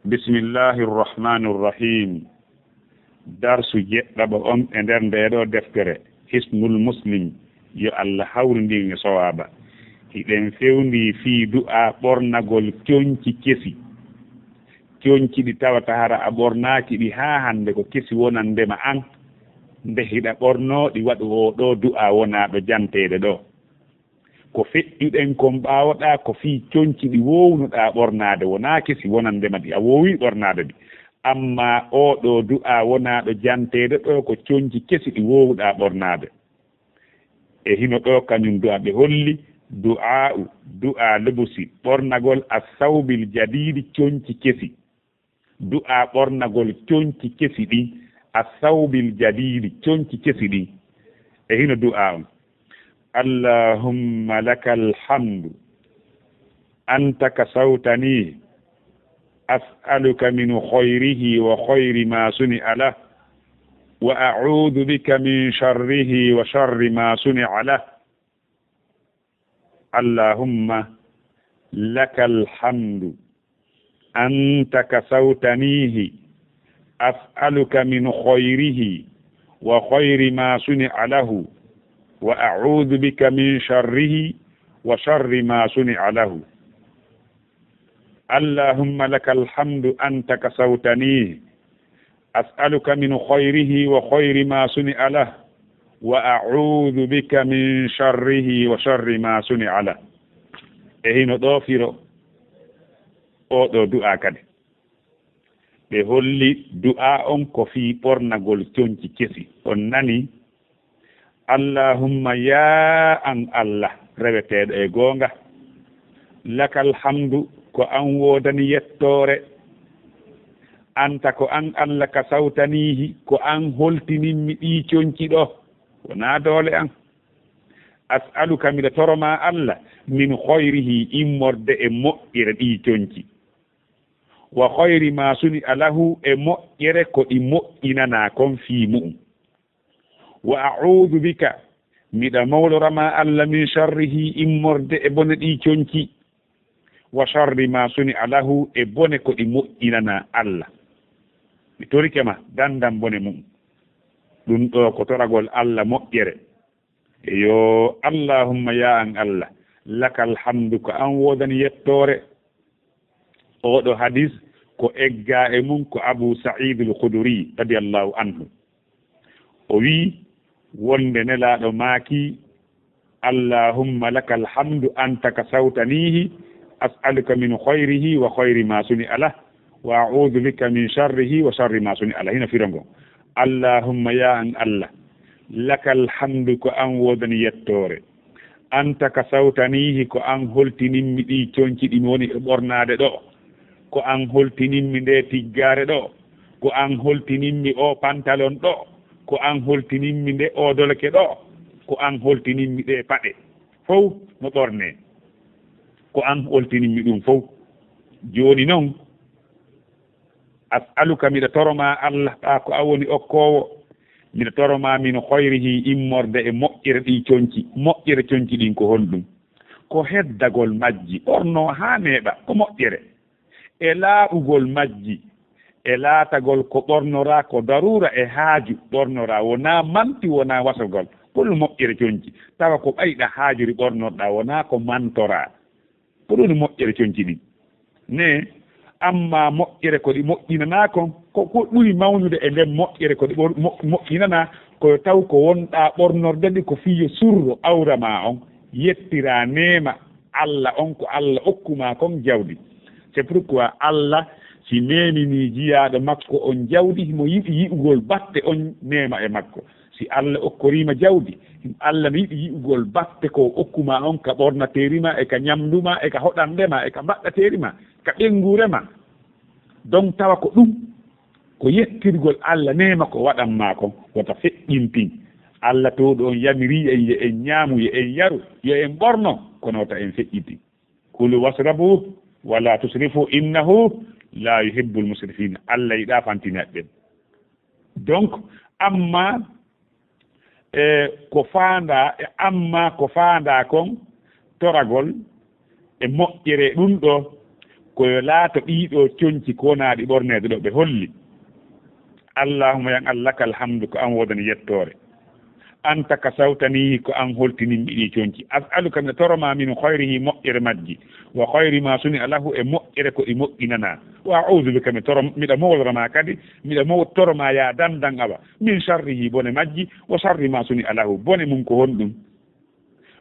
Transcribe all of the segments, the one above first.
bismillahir rahmanir rahim. darsu jeɗɗaɓa on e nder ndeɗo deftere hisnul muslim yo Allah hawrindi e sowaba. hiɗen fewndi fii du'a ɓornagol coñci kesi. coñci ɗi tawata hara a ɓornaaki ɗi haa hannde ko kesi wonan ndema an nde hiɗa ɓorno ɗi waɗu o ɗo du'a wonaaɗo janteede ɗo. ko feƴƴuɗen kon ɓaawoɗaa ko fii coñci ɗi wownuɗaa ɓornaade wonaa kesi wonan ndema ɗi a wowi ɓornaade ɗi. amma o ɗo du'a wonaaɗo janteede ɗo ko coñci kesi ɗi wowɗaa ɓornaade. e hino ɗo kañum du'a ɓe holli du'a lubusi ɓornagol as-sawbil jadidi coñci kesi. du'a ɓornagol coñci kesi ɗi as-sawbil jadidi coñci kesi ɗi e hino du'a on allahumma lakal hamdu anta kasawtani as'aluka min khayrihi wa khayri ma suni'a lahu wa a'udhu bika min sharrihi wa sharri ma suni'a lahu. allahumma lakal hamdu anta kasawtanihi as'aluka min khayrihi wa khayri ma suni'a lahu wa a'udhu bika min sharrihi wa sharri ma suni'a lahu. allahumma lakal hamdu anta kasawtanihi as'aluka min khayrihi wa khayri ma suni'a lahu wa a'udhu bika min sharrihi wa sharri ma suni'a lahu. e hino ɗo firo o ɗo du'a kadi ɓe holli du'a on ko fii ɓornagol coñci kesi. on nani allahumma ya an Allah reweteɗo e goonga lakal hamdu ko an wodani yettore anta ko an Allah ka sawtanihi ko an holtininmi ɗi coñci ɗo wona doole an. as'aluka miɗa toroma Allah min khayrihi immorde e moƴƴere ɗi coñci wa khayri ma suni alahu e moƴƴere ko ɗi moƴƴinana kon fii mu'um wa a'udhu bika miɗa mawlorama Allah min sharrihi immorde e bone ɗi coñci wa sharri ma suni alahu e bone ko ɗi moƴƴinana Allah. mi torike ma dandan bone mum ɗum ɗo ko toragol Allah moƴƴere. yo allahumma ya an Allah lakal hamdu ko an wodani yettore. oɗo hadis ko egga e mum ko Abu Sa'id al-Khudri radiyallahu anhu o wi wonde nelaɗo maaki allahumma lakal hamdu anta kasawtanihi as'aluka min khayrihi wa khayri ma suni'a lahu wa a'udhu bika min sharrihi wa sharri ma suni'a lahu. hina firango allahumma ya an Allah lakal hamdu ko an wodani yettore anta kasawtanihi ko an holtininmi ɗi coñci ɗi woni e ɓornade ɗo ko an holtininmi nde tiggare ɗo ko an holtininmi o pantalon ɗo ko an holtininmi nde o dolke ɗo ko an holtininmi ɗe paɗe fof no ɓorne ko an holtininmi ɗum fof. joni noon as'aluka miɗa toroma Allah ɓa ko a woni okkowo miɗa toroma min khayrihi immorde e moƴƴere ɗi coñci. moƴƴere coñci ɗin ko honɗum ko heddagol majji ɓorno ha neeɓa ko moƴƴere e laaɓugol majji e laatagol ko ɓornora ko darura e haaju ɓornora wona manti wona wasogol ko ɗum moƴƴere coñci. tawa ko ɓayɗa haajuri ɓornorɗa wona ko mantora ko ɗum moƴƴere coñci ɗin ne. amma moƴƴere ko ɗi moƴƴinana kon ko ɓuri mawnude e nden moƴƴere ko ɗi moƴƴinana ko taw ko wonɗa ɓornorde ɗi ko fiyo surro awra ma on yettira nema Allah on ko Allah okkuma kon jawdi. c'est pourquoi Allah si nemini jiyaɗo makko on jawdi mo yiɗi yi'ugol batte on nema e makko. si Allah okkorima jawdi Allah mi yiɗi yi'ugol batte ko okkuma on ka ɓornaterima e ka ñamduma e ka hoɗandema e ka mbaɗɗaterima ka ɓengurema. donc tawa ko ɗum ko yettirgol Allah nema ko waɗanma kon wota feƴƴintin Allah to ɗo on yamiri en ñaamuye en yaru yo en ɓorno kono wota en feƴƴintin. kulu wasrabu wala tusrifu innahu la yuhibbul musrifina. Allah yiɗa fantinaɓe. donc amma ko faanda kon toragol e moƴƴere ɗum ɗo koyo laato ɗiɗo coñci konaɗi ɓornede ɗo ɓe holli allahuma yan allaka alhamdu ko an wodani yettore anta ka sawtani ko an holtinimɓe ɗi coñci asaluka mi toroma min hoyrihi moƴƴere majji wa hoyri ma suni alahu e moƴƴere ko ɗi moƴƴinana wa audu bika miɗa mowloroma kadi miɗa toroma ya dandan awa min sharrihi bone majji wa sharri ma suni alahu bone mum ko honɗum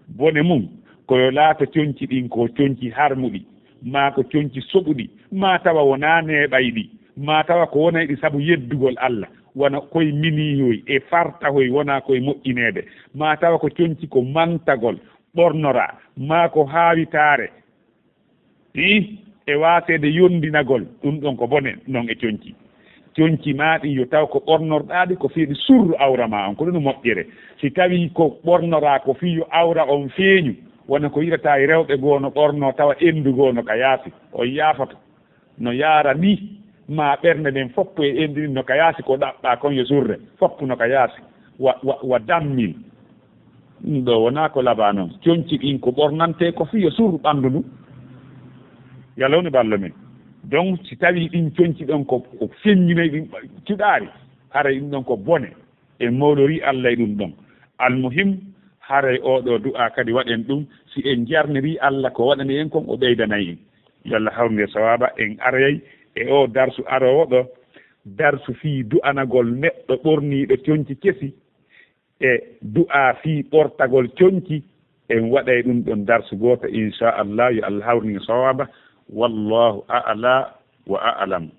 bone mum koyo laata coñci ɗin ko coñci harmuɗi ma ko coñci soɓuɗi ma tawa wona neɓayɗi ma tawa ko wonayɗi saabu yeddugol Allah wona koye miniyoy e fartahoy wona koye moƴƴinede ma tawa ko coñci ko mantagol ɓornora ma ko haawitare e wasede yondinagol ɗum ɗon ko bone noon e coñci maɗi yo taw ko ɓornorɗaɗi ko fiiɗi surru awra ma on ko ɗum moƴƴere si tawi ko ɓornora ko fiyo awra on feeñu wona ko yirata e rewɓe goo no ɓorno tawa endugo no ka yaasi o yaafato no yaara ni ma ɓernde ɗen foppu e endini no ka yaasi ko ɗaɓɓa kon yo surre foppu no ka yaasi wa dammil ɗum ɗo wona ko laba noon coñci ɗin ko ɓornante ko fiyo surru ɓanndu ndu yalawni ballo men donc si tawi ɗin coñci ɗon ko feññinayi ɗin cuɗaari haray ɗum ɗon ko bone e mawɗori Allah e ɗum ɗon almuhim haray oɗo du'a kadi waɗen ɗum si en jarniri Allah ko waɗani en kon o ɓeydanayi en yo Allah hawrinde sawaba en arayay e o darsu arowo ɗo darsu fii du'anagol neɗɗo ɓorniiɗo coñci kesi e du'a fii ɓortagol coñci en waɗay ɗum ɗon darsu gooto inchallah yo Allah hawrinde sawaba wallahu a'la wa a'lam